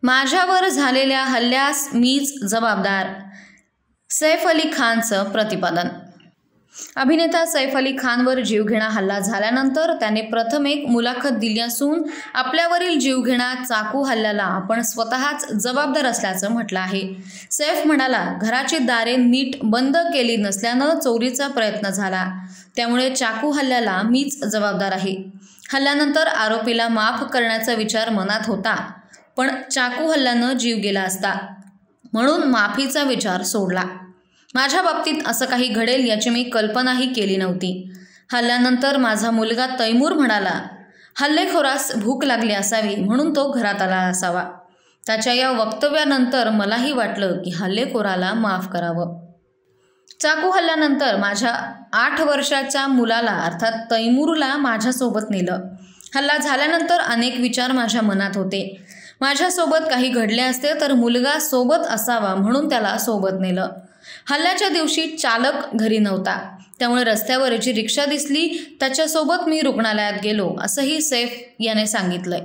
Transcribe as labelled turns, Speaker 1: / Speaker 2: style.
Speaker 1: माझ्यावर झालेल्या हल्ल्यास मीच जबाबदार, सैफ अली खानचं प्रतिपादन। अभिनेता सैफ अली खानवर जीवघेणा हल्ला झाल्यानंतर त्याने प्रथम एक मुलाखत दिली असून आपल्यावरील जीवघेणा चाकू हल्ल्याला आपण स्वतःच जबाबदार असल्याचं म्हटलं आहे। सैफ म्हणाला, घराची दारे नीट बंद केली नसल्यानं चोरीचा प्रयत्न झाला, त्यामुळे चाकू हल्ल्याला मीच जबाबदार आहे। हल्ल्यानंतर आरोपीला माफ करण्याचा विचार मनात होता, पण चाकू हल्ल्यानं जीव गेला असता म्हणून माफीचा विचार सोडला। माझ्या बाबतीत असं काही घडेल याची मी कल्पनाही केली नव्हती। हल्ल्यानंतर माझा मुलगा तैमूर म्हणाला, हल्लेखोरास भूक लागली असावी म्हणून तो घरात आला असावा। त्याच्या या वक्तव्यानंतर मलाही वाटलं की हल्लेखोराला माफ करावं। चाकू हल्ल्यानंतर माझ्या 8 वर्षाच्या मुलाला अर्थात तैमूरला माझ्यासोबत नेलं। हल्ला झाल्यानंतर अनेक विचार माझ्या मनात होते। माझ्यासोबत काही घडले असते तर मुलगा सोबत असावा म्हणून त्याला सोबत नेलं। हल्ल्याच्या दिवशी चालक घरी नव्हता, त्यामुळे रस्त्यावर जी रिक्षा दिसली त्याच्यासोबत मी रुग्णालयात गेलो, असंही सैफ याने सांगितलंय।